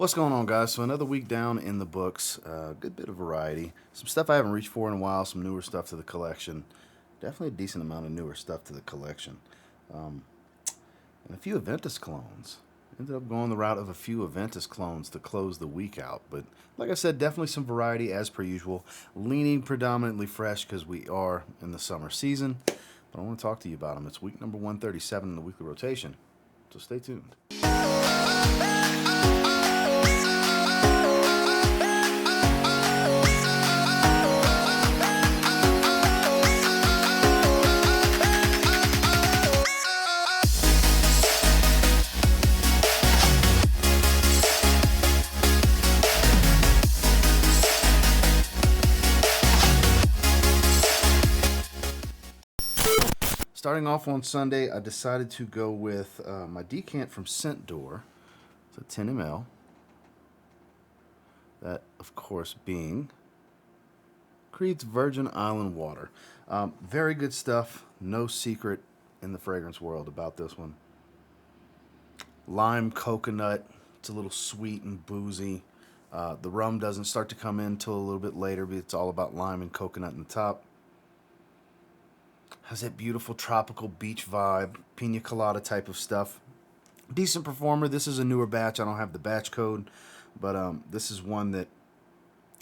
What's going on, guys? So another week down in the books. Good bit of variety. Some stuff I haven't reached for in a while. Some newer stuff to the collection. Definitely a decent amount of newer stuff to the collection. Um, and a few Aventus clones. Ended up going the route of a few Aventus clones to close the week out. But like I said, definitely some variety as per usual. Leaning predominantly fresh because we are in the summer season. But I want to talk to you about them. It's week number 137 in the weekly rotation. So stay tuned. Starting off on Sunday, I decided to go with my decant from Scent Door. It's a 10 ml. That, of course, being Creed's Virgin Island Water. Very good stuff. No secret in the fragrance world about this one. Lime coconut. It's a little sweet and boozy. The rum doesn't start to come in until a little bit later, but it's all about lime and coconut in the top. Has that beautiful tropical beach vibe, pina colada type of stuff. Decent performer. This is a newer batch. I don't have the batch code, but this is one that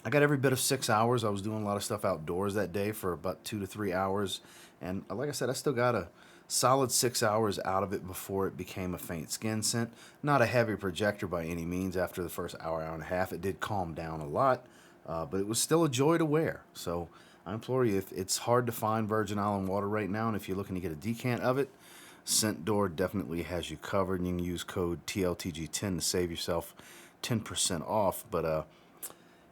I got every bit of 6 hours. I was doing a lot of stuff outdoors that day for about 2 to 3 hours, and like I said, I still got a solid 6 hours out of it before it became a faint skin scent. Not a heavy projector by any means. After the first hour, hour and a half, it did calm down a lot, but it was still a joy to wear. So I implore you, if it's hard to find Virgin Island Water right now, and if you're looking to get a decant of it, Scent Door definitely has you covered, and you can use code TLTG10 to save yourself 10% off. But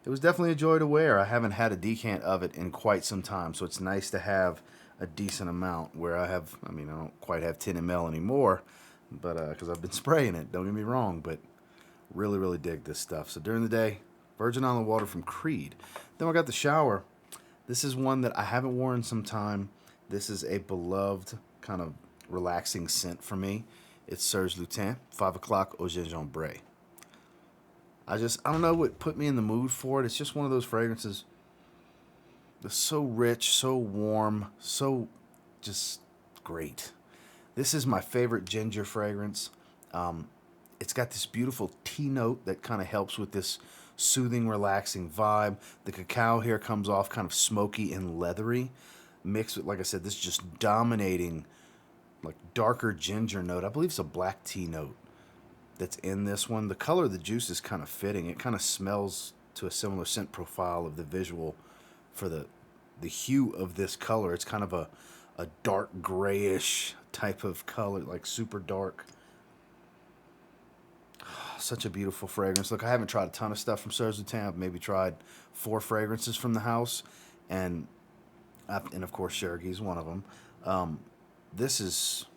it was definitely a joy to wear. I haven't had a decant of it in quite some time, so it's nice to have a decent amount where I don't quite have 10 ml anymore, but because I've been spraying it, don't get me wrong, but really, really dig this stuff. So during the day, Virgin Island Water from Creed. Then I got the shower. This is one that I haven't worn in some time. This is a beloved kind of relaxing scent for me. It's Serge Lutens, 5 o'clock au Gingembre. I don't know what put me in the mood for it. It's just one of those fragrances that's so rich, so warm, so just great. This is my favorite ginger fragrance. It's got this beautiful tea note that kind of helps with this soothing, relaxing vibe. The cacao here comes off kind of smoky and leathery, mixed with, like I said, this just dominating, like darker ginger note. I believe it's a black tea note that's in this one. The color of the juice is kind of fitting. It kind of smells to a similar scent profile of the visual for the hue of this color. It's kind of a dark grayish type of color, like super dark. Such a beautiful fragrance. Look, I haven't tried a ton of stuff from Serge Lutens. I've maybe tried 4 fragrances from the house, and of course Cherokee one of them. This is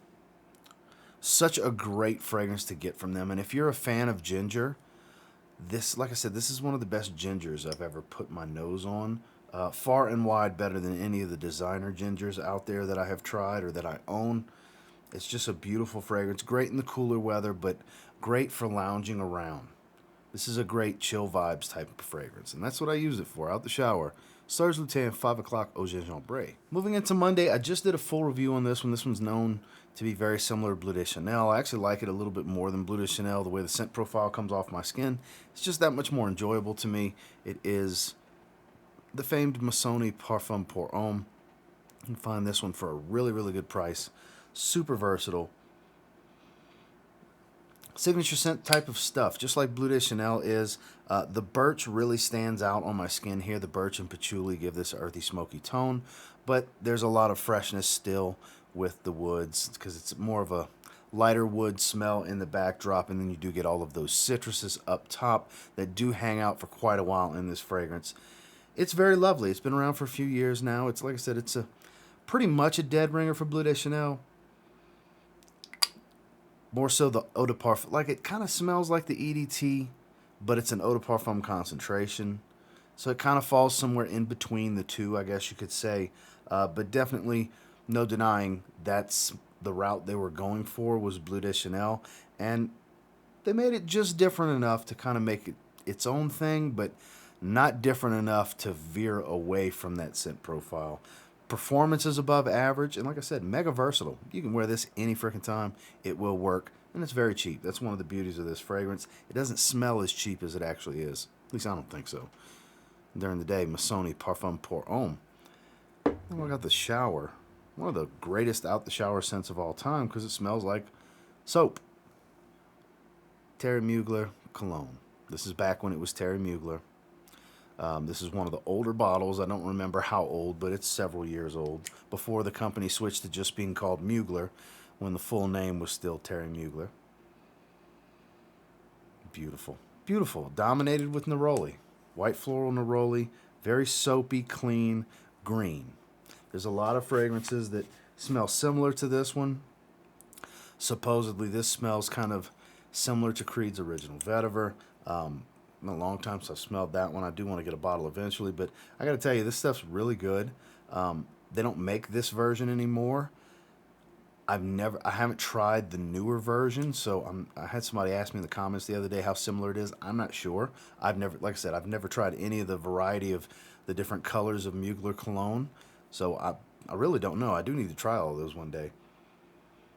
such a great fragrance to get from them, and if you're a fan of ginger, this, like I said, this is one of the best gingers I've ever put my nose on. Far and wide better than any of the designer gingers out there that I have tried or that I own. It's just a beautiful fragrance. Great in the cooler weather, but great for lounging around. This is a great chill vibes type of fragrance, and that's what I use it for, out the shower. Serge Lutens, 5 o'clock au Gingembre. Moving into Monday, I just did a full review on this one. This one's known to be very similar to Bleu de Chanel. I actually like it a little bit more than Bleu de Chanel. The way the scent profile comes off my skin, it's just that much more enjoyable to me. It is the famed Missoni Parfum pour Homme. You can find this one for a really, really good price. Super versatile. Signature scent type of stuff, just like Bleu de Chanel is. The birch really stands out on my skin here. The birch and patchouli give this earthy, smoky tone, but there's a lot of freshness still with the woods because it's more of a lighter wood smell in the backdrop, and then you do get all of those citruses up top that do hang out for quite a while in this fragrance. It's very lovely. It's been around for a few years now. It's, like I said, it's a pretty much a dead ringer for Bleu de Chanel. More so the eau de parfum. Like, it kind of smells like the EDT, but it's an eau de parfum concentration. So it kind of falls somewhere in between the two, I guess you could say. But definitely no denying that's the route they were going for, was Bleu de Chanel. And They made it just different enough to kind of make it its own thing, but not different enough to veer away from that scent profile. Performance is above average, and like I said, mega versatile. You can wear this any freaking time. It will work, and it's very cheap. That's one of the beauties of this fragrance. It doesn't smell as cheap as it actually is. At least I don't think so. During the day, Missoni Parfum pour Homme. Then I got the shower. One of the greatest out-the-shower scents of all time because it smells like soap. Thierry Mugler Cologne. This is back when it was Thierry Mugler. This is one of the older bottles. I don't remember how old, but it's several years old. Before the company switched to just being called Mugler, when the full name was still Thierry Mugler. Beautiful. Beautiful. Dominated with neroli. White floral neroli. Very soapy, clean, green. There's a lot of fragrances that smell similar to this one. Supposedly this smells kind of similar to Creed's original vetiver. In a long time since I've smelled that one. I do want to get a bottle eventually, but I got to tell you, this stuff's really good. They don't make this version anymore. I haven't tried the newer version, so I had somebody ask me in the comments the other day how similar it is. I'm not sure. Like I said, I've never tried any of the variety of the different colors of Mugler cologne, so I really don't know. I do need to try all of those one day.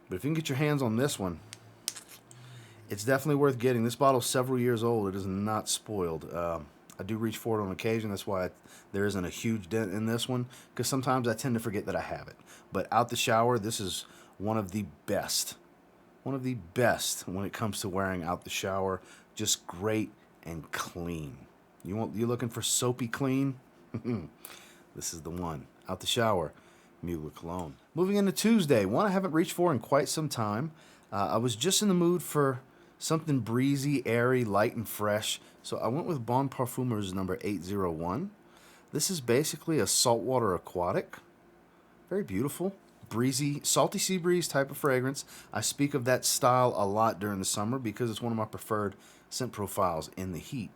But if you can get your hands on this one, it's definitely worth getting. This bottle's several years old. It is not spoiled. I do reach for it on occasion. That's why there isn't a huge dent in this one, because sometimes I tend to forget that I have it. But out the shower, this is one of the best. One of the best when it comes to wearing out the shower. Just great and clean. You're looking for soapy clean? This is the one. Out the shower, Mugler Cologne. Moving into Tuesday, one I haven't reached for in quite some time. I was just in the mood for something breezy, airy, light, and fresh, so I went with Bon Parfumer's number 801. This is basically a saltwater aquatic. Very beautiful. Breezy, salty sea breeze type of fragrance. I speak of that style a lot during the summer because it's one of my preferred scent profiles in the heat.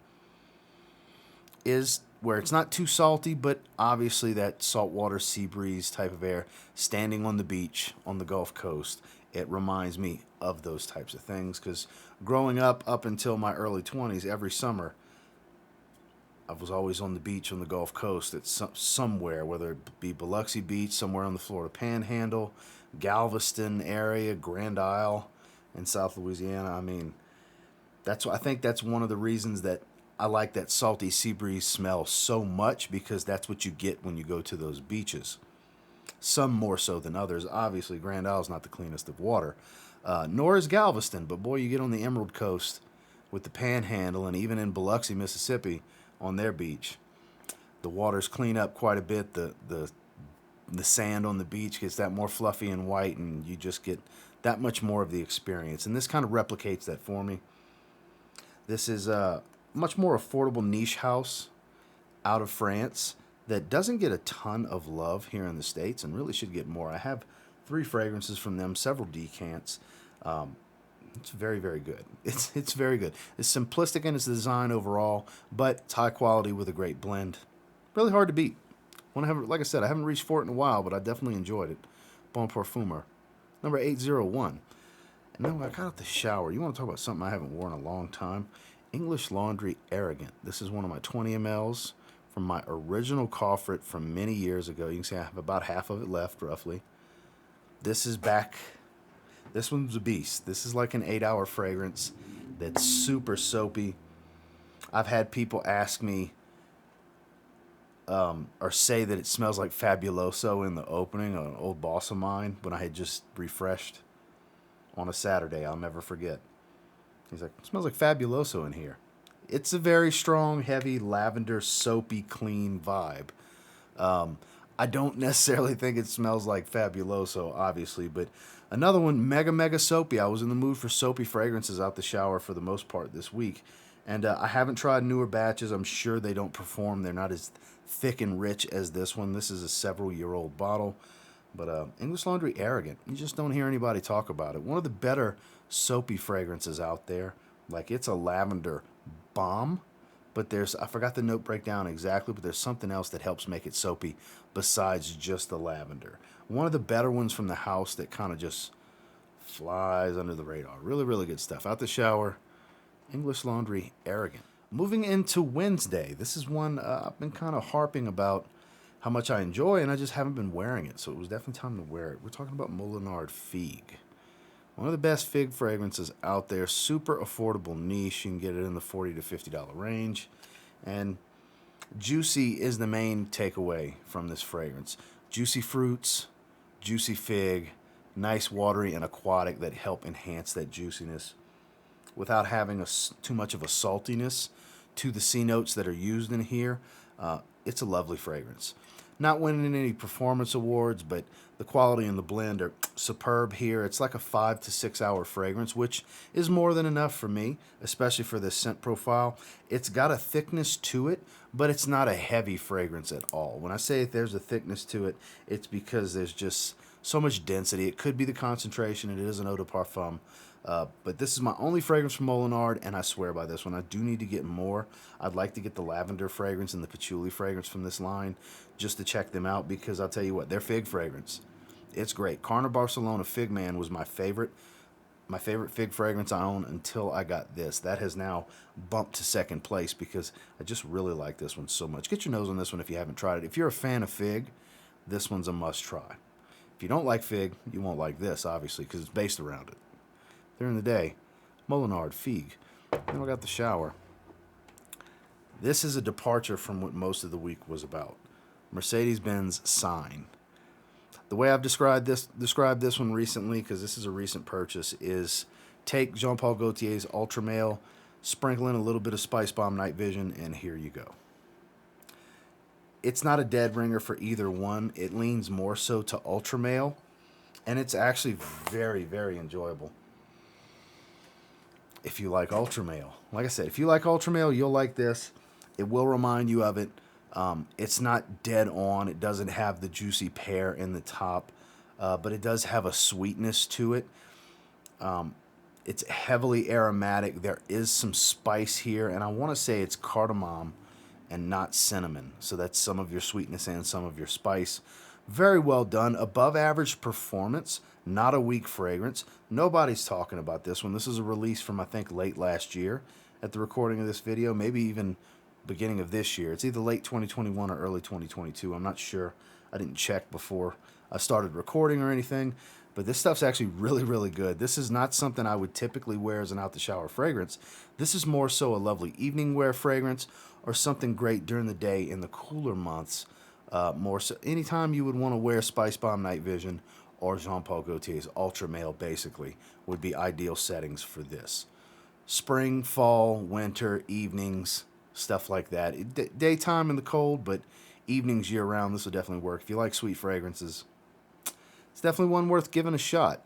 Is where it's not too salty, but obviously that saltwater sea breeze type of air, standing on the beach on the Gulf Coast. It reminds me of those types of things because growing up until my early 20s, every summer, I was always on the beach on the Gulf Coast at somewhere, whether it be Biloxi Beach, somewhere on the Florida Panhandle, Galveston area, Grand Isle in South Louisiana. I mean, I think that's one of the reasons that I like that salty sea breeze smell so much, because that's what you get when you go to those beaches. Some more so than others. Obviously, Grand Isle is not the cleanest of water, nor is Galveston. But boy, you get on the Emerald Coast with the Panhandle, and even in Biloxi, Mississippi, on their beach, the waters clean up quite a bit. The sand on the beach gets that more fluffy and white, and you just get that much more of the experience. And this kind of replicates that for me. This is a much more affordable niche house out of France that doesn't get a ton of love here in the States and really should get more. I have 3 fragrances from them, several decants. It's very, very good. It's very good. It's simplistic in its design overall, but it's high quality with a great blend. Really hard to beat. Like I said, I haven't reached for it in a while, but I definitely enjoyed it. Bon Parfumer, number 801. And then I got out the shower. You want to talk about something I haven't worn in a long time? English Laundry Arrogant. This is one of my 20 mLs from my original Coffret from many years ago. You can see I have about half of it left, roughly. This is back. This one's a beast. This is like an 8-hour fragrance that's super soapy. I've had people ask me or say that it smells like Fabuloso in the opening, an old boss of mine, when I had just refreshed on a Saturday. I'll never forget. He's like, it smells like Fabuloso in here. It's a very strong, heavy, lavender, soapy, clean vibe. I don't necessarily think it smells like Fabuloso, obviously, but another one, mega soapy. I was in the mood for soapy fragrances out the shower for the most part this week. And I haven't tried newer batches. I'm sure they don't perform. They're not as thick and rich as this one. This is a several-year-old bottle. But English Laundry Arrogant, you just don't hear anybody talk about it. One of the better soapy fragrances out there. Like, it's a lavender bomb. But I forgot the note breakdown exactly, but there's something else that helps make it soapy besides just the lavender. One of the better ones from the house that kind of just flies under the radar. Really, really good stuff. Out the shower, English Laundry Arrogant. Moving into Wednesday, this is one I've been kind of harping about how much I enjoy, and I just haven't been wearing it, so it was definitely time to wear it. We're talking about Molinard Figue. One of the best fig fragrances out there, super affordable niche. You can get it in the $40 to $50 range, and juicy is the main takeaway from this fragrance. Juicy fruits, juicy fig, nice watery and aquatic that help enhance that juiciness without having too much of a saltiness to the C notes that are used in here. It's a lovely fragrance. Not winning any performance awards, but the quality and the blend are superb here. It's like a 5 to 6 hour fragrance, which is more than enough for me, especially for this scent profile. It's got a thickness to it, but it's not a heavy fragrance at all. When I say there's a thickness to it, it's because there's just so much density. It could be the concentration. It is an eau de parfum. But this is my only fragrance from Molinard, and I swear by this one. I do need to get more. I'd like to get the lavender fragrance and the patchouli fragrance from this line just to check them out, because I'll tell you what, their fig fragrance, it's great. Carner Barcelona Fig Man was my favorite fig fragrance I own until I got this. That has now bumped to second place because I just really like this one so much. Get your nose on this one if you haven't tried it. If you're a fan of fig, this one's a must try. If you don't like fig, you won't like this, obviously, because it's based around it. During the day, Molinard Figue. Then I got the shower. This is a departure from what most of the week was about. Mercedes-Benz Sign. The way I've described this one recently, because this is a recent purchase, is take Jean-Paul Gaultier's Ultra Male, sprinkle in a little bit of Spice Bomb Night Vision, and here you go. It's not a dead ringer for either one. It leans more so to Ultra Male, and it's actually very, very enjoyable. If you like Ultra Male, like I said, if you like Ultra Male, you'll like this. It will remind you of it. It's not dead on. It doesn't have the juicy pear in the top, but it does have a sweetness to it. It's heavily aromatic. There is some spice here, and I want to say it's cardamom and not cinnamon. So that's some of your sweetness and some of your spice. Very well done. Above average performance. Not a weak fragrance. Nobody's talking about this one. This is a release from, I think, late last year at the recording of this video. Maybe even beginning of this year. It's either late 2021 or early 2022. I'm not sure. I didn't check before I started recording or anything. But this stuff's actually really, really good. This is not something I would typically wear as an out-the-shower fragrance. This is more so a lovely evening wear fragrance or something great during the day in the cooler months. More so, anytime you would want to wear Spice Bomb Night Vision or Jean-Paul Gaultier's Ultra Male, basically, would be ideal settings for this. Spring, fall, winter, evenings, stuff like that. Daytime in the cold, but evenings year-round, this will definitely work. If you like sweet fragrances, it's definitely one worth giving a shot.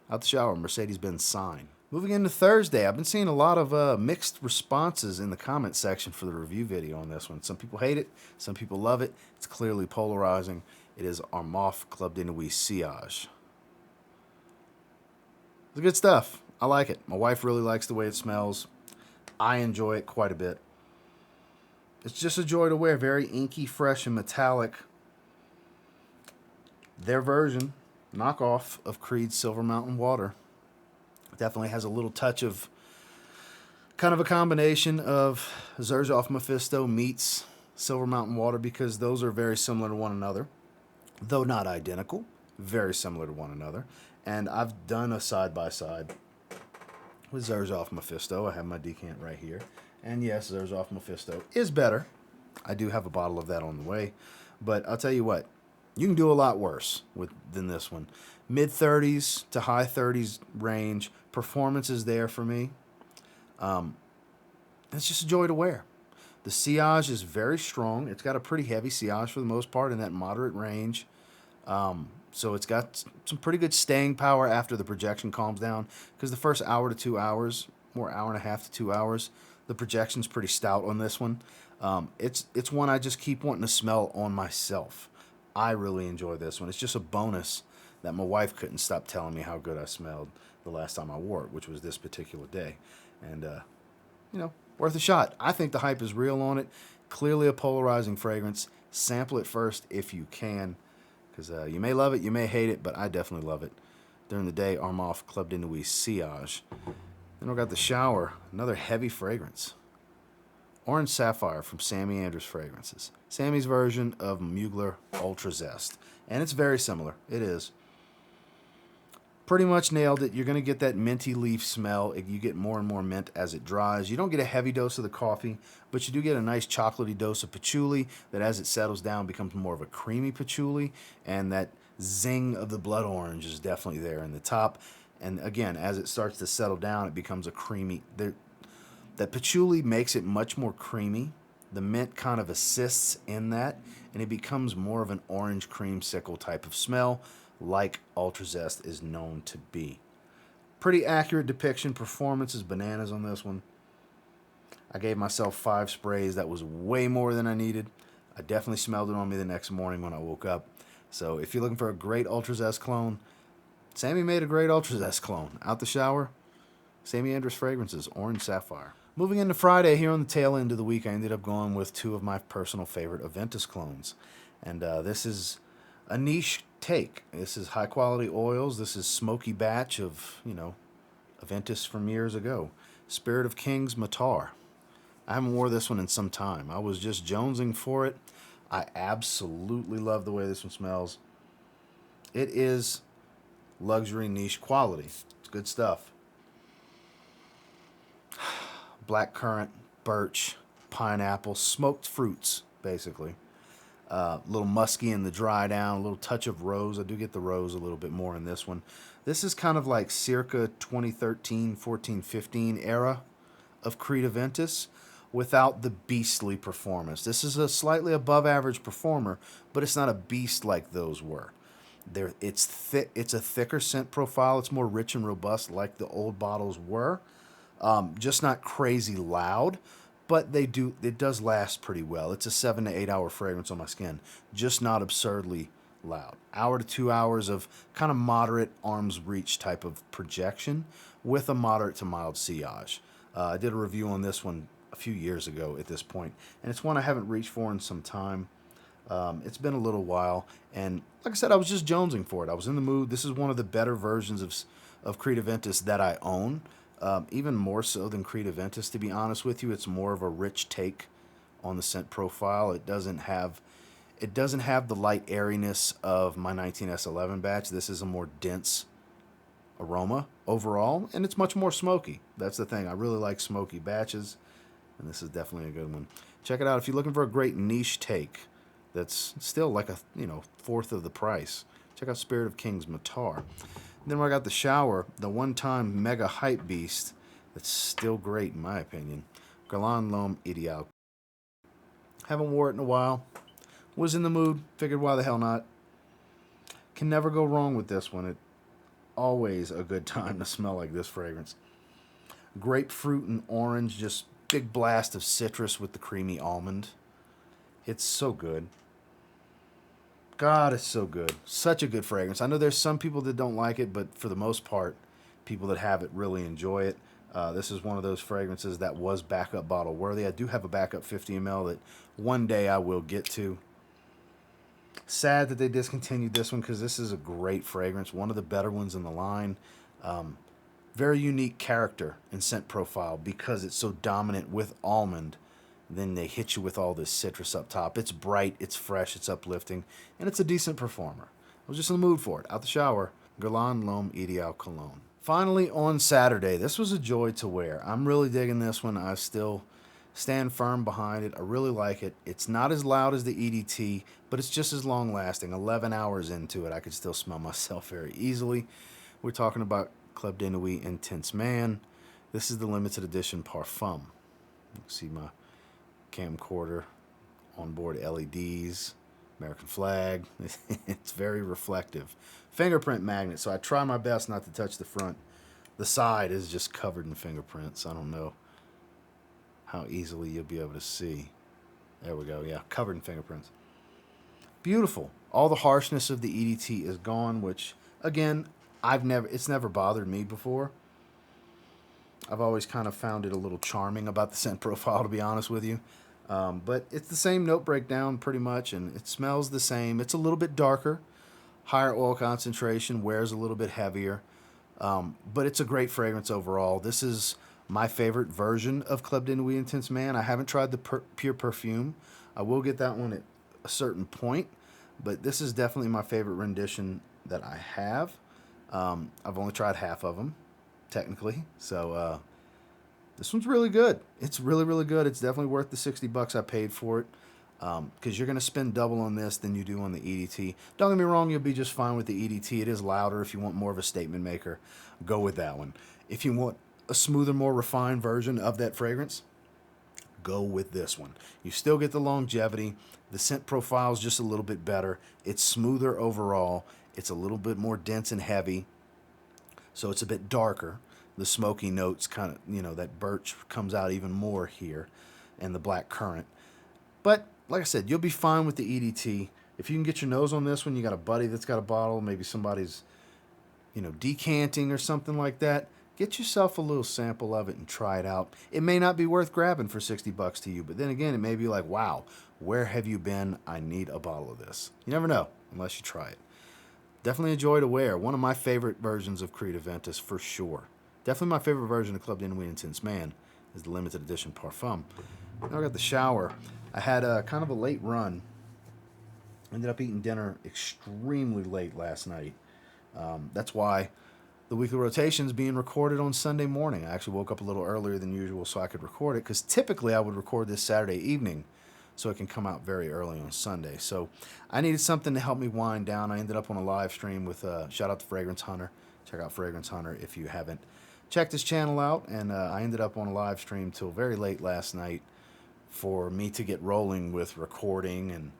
Out the shower, Mercedes-Benz Sign. Moving into Thursday, I've been seeing a lot of mixed responses in the comment section for the review video on this one. Some people hate it, some people love it. It's clearly polarizing. It is Armaf Club de Nuit Sillage. It's good stuff. I like it. My wife really likes the way it smells. I enjoy it quite a bit. It's just a joy to wear. Very inky, fresh, and metallic. Their version, knockoff of Creed's Silver Mountain Water. Definitely has a little touch of kind of a combination of Xerjoff Mephisto meets Silver Mountain Water, because those are very similar to one another, though not identical. Very similar to one another. And I've done a side-by-side with Xerjoff Mephisto. I have my decant right here. And yes, Xerjoff Mephisto is better. I do have a bottle of that on the way. But I'll tell you what, you can do a lot worse than this one. Mid-30s to high 30s range. Performance is there for me. It's just a joy to wear. The sillage is very strong. It's got a pretty heavy sillage for the most part in that moderate range. So it's got some pretty good staying power after the projection calms down, because the first hour to 2 hours, more hour and a half to 2 hours, the projection's pretty stout on this one. It's one I just keep wanting to smell on myself. I really enjoy this one. It's just a bonus that my wife couldn't stop telling me how good I smelled the last time I wore it, which was this particular day. And, worth a shot. I think the hype is real on it. Clearly a polarizing fragrance. Sample it first if you can, because you may love it, you may hate it, but I definitely love it. During the day, Armaf Club de Nuit Sillage. Then we got the shower, another heavy fragrance. Orange Sapphire from Samy Andrews Fragrances. Samy's version of Mugler Ultra Zest. And it's very similar. It is. Pretty much nailed it. You're going to get that minty leaf smell. You get more and more mint as it dries. You don't get a heavy dose of the coffee, but you do get a nice chocolatey dose of patchouli that as it settles down becomes more of a creamy patchouli. And that zing of the blood orange is definitely there in the top. And again, as it starts to settle down, it becomes a creamy... That patchouli makes it much more creamy. The mint kind of assists in that, and it becomes more of an orange creamsicle type of smell, like Ultra Zest is known to be. Pretty accurate depiction. Performance is bananas on this one. I gave myself 5 sprays. That was way more than I needed. I definitely smelled it on me the next morning when I woke up. So if you're looking for a great Ultra Zest clone, Samy made a great Ultra Zest clone. Out the shower, Samy Andrews Fragrances, Orange Sapphire. Moving into Friday, here on the tail end of the week, I ended up going with 2 of my personal favorite Aventus clones. And this is a niche take. This is high-quality oils. This is smoky batch of, Aventus from years ago. Spirit of Kings Matar. I haven't wore this one in some time. I was just jonesing for it. I absolutely love the way this one smells. It is luxury niche quality. It's good stuff. Blackcurrant, birch, pineapple, smoked fruits, basically. A little musky in the dry down, a little touch of rose. I do get the rose a little bit more in this one. This is kind of like circa 2013, 14, 15 era of Creed Aventus without the beastly performance. This is a slightly above average performer, but it's not a beast like those were. It's thick. It's a thicker scent profile. It's more rich and robust like the old bottles were. Just not crazy loud, but it does last pretty well. It's a 7 to 8 hour fragrance on my skin, just not absurdly loud. 1 to 2 hours of kind of moderate arm's reach type of projection with a moderate to mild sillage. I did a review on this one a few years ago at this point, and it's one I haven't reached for in some time. It's been a little while, and like I said, I was just jonesing for it. I was in the mood. This is one of the better versions of Creed Aventus that I own. Even more so than Creed Aventus, to be honest with you. It's more of a rich take on the scent profile. It doesn't have the light airiness of my 19S11 batch. This is a more dense aroma overall, and it's much more smoky. That's the thing. I really like smoky batches, and this is definitely a good one. Check it out if you're looking for a great niche take that's still like a fourth of the price. Check out Spirit of Kings Matar. Then when I got the shower, the one-time mega hype beast that's still great in my opinion, Guerlain L'Homme Ideal. Haven't wore it in a while. Was in the mood. Figured why the hell not. Can never go wrong with this one. It's always a good time to smell like this fragrance. Grapefruit and orange, just big blast of citrus with the creamy almond. It's so good. God, it's so good. Such a good fragrance. I know there's some people that don't like it, but for the most part, people that have it really enjoy it. This is one of those fragrances that was backup bottle worthy. I do have a backup 50 ml that one day I will get to. Sad that they discontinued this one because this is a great fragrance. One of the better ones in the line. Very unique character and scent profile because it's so dominant with almond. Then they hit you with all this citrus up top. It's bright, it's fresh, it's uplifting, and it's a decent performer. I was just in the mood for it. Out the shower, Guerlain L'Homme Ideal Cologne. Finally, on Saturday, this was a joy to wear. I'm really digging this one. I still stand firm behind it. I really like it. It's not as loud as the EDT, but it's just as long-lasting. 11 hours into it, I could still smell myself very easily. We're talking about Club de Nuit Intense Man. This is the limited edition Parfum. You can see my camcorder, onboard LEDs, American flag. It's very reflective. Fingerprint magnet, so I try my best not to touch the front. The side is just covered in fingerprints. I don't know how easily you'll be able to see. There we go, yeah, covered in fingerprints. Beautiful. All the harshness of the EDT is gone, which, again, it's never bothered me before. I've always kind of found it a little charming about the scent profile, to be honest with you. But it's the same note breakdown pretty much, and it smells the same. It's a little bit darker, higher oil concentration, wears a little bit heavier. But it's a great fragrance overall. This is my favorite version of Club de Nuit Intense Man. I haven't tried the pure perfume. I will get that one at a certain point, but this is definitely my favorite rendition that I have. I've only tried half of them, technically, so this one's really good. It's really, really good. It's definitely worth the $60 I paid for it, because you're going to spend double on this than you do on the EDT. Don't get me wrong, you'll be just fine with the EDT. It is louder. If you want more of a statement maker, go with that one. If you want a smoother, more refined version of that fragrance, go with this one. You still get the longevity. The scent profile is just a little bit better. It's smoother overall. It's a little bit more dense and heavy, so it's a bit darker. The smoky notes kind of, you know, that birch comes out even more here, and the black currant. But like I said, you'll be fine with the EDT. If you can get your nose on this one, you got a buddy that's got a bottle, maybe somebody's, you know, decanting or something like that, get yourself a little sample of it and try it out. It may not be worth grabbing for $60 to you, but then again, it may be like, wow, where have you been? I need a bottle of this. You never know unless you try it. Definitely a joy to wear. One of my favorite versions of Creed Aventus for sure. Definitely my favorite version of Club de Nuit Intense Man is the limited edition Parfum. Now I got the shower. I had a kind of a late run. Ended up eating dinner extremely late last night. That's why the weekly rotation is being recorded on Sunday morning. I actually woke up a little earlier than usual so I could record it, because typically I would record this Saturday evening so it can come out very early on Sunday. So I needed something to help me wind down. I ended up on a live stream with, shout out to Fragrance Hunter. Check out Fragrance Hunter if you haven't checked his channel out. And I ended up on a live stream till very late last night for me to get rolling with recording and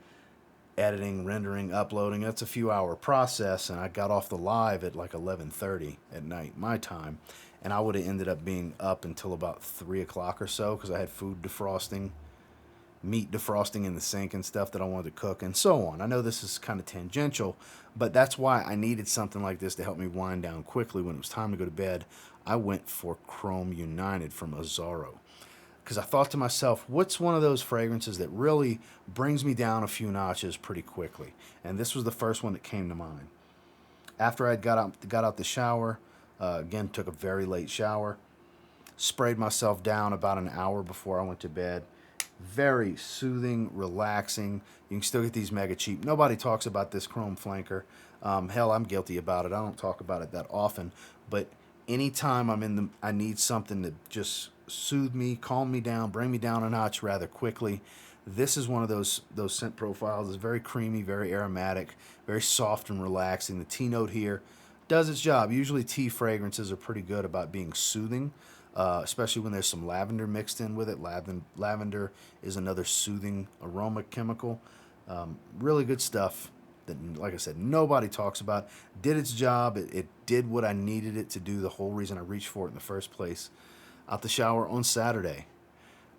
editing, rendering, uploading. That's a few hour process, and I got off the live at like 11:30 at night, my time, and I would have ended up being up until about 3 o'clock or so, because I had food defrosting, meat defrosting in the sink and stuff that I wanted to cook, and so on. I know this is kind of tangential, but that's why I needed something like this to help me wind down quickly when it was time to go to bed. I went for Chrome United from Azzaro, because I thought to myself, what's one of those fragrances that really brings me down a few notches pretty quickly? And this was the first one that came to mind. After I got out the shower, again, took a very late shower, sprayed myself down about an hour before I went to bed. Very soothing, relaxing. You can still get these mega cheap. Nobody talks about this Chrome Flanker. Hell, I'm guilty about it. I don't talk about it that often. But anytime I need something to just soothe me, calm me down, bring me down a notch rather quickly, this is one of those scent profiles. It's very creamy, very aromatic, very soft and relaxing. The tea note here does its job. Usually tea fragrances are pretty good about being soothing, especially when there's some lavender mixed in with it. Lavender is another soothing aroma chemical. Really good stuff that, like I said, nobody talks about. Did its job. It did what I needed it to do, the whole reason I reached for it in the first place. Out the shower on Saturday,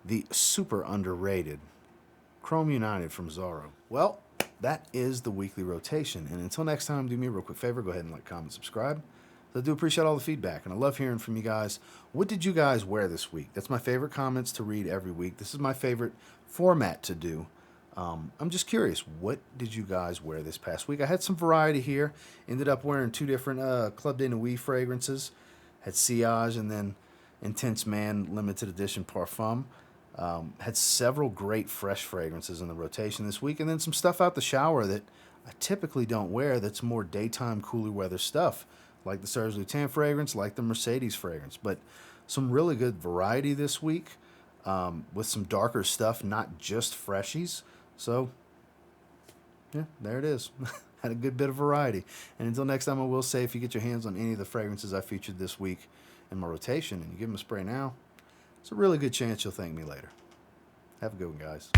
the super underrated Chrome United from Azzaro. Well, that is the weekly rotation. And until next time, do me a real quick favor. Go ahead and like, comment, subscribe. I do appreciate all the feedback, and I love hearing from you guys. What did you guys wear this week? That's my favorite comments to read every week. This is my favorite format to do. I'm just curious, what did you guys wear this past week? I had some variety here. Ended up wearing two different Club de Nuit fragrances. Had Sillage and then Intense Man limited edition Parfum. Had several great fresh fragrances in the rotation this week, and then some stuff out the shower that I typically don't wear that's more daytime cooler weather stuff, like the Serge Lutens fragrance, like the Mercedes fragrance. But some really good variety this week, with some darker stuff, not just freshies. So yeah, there it is. Had a good bit of variety. And until next time, I will say, if you get your hands on any of the fragrances I featured this week in my rotation and you give them a spray now, it's a really good chance you'll thank me later. Have a good one, guys.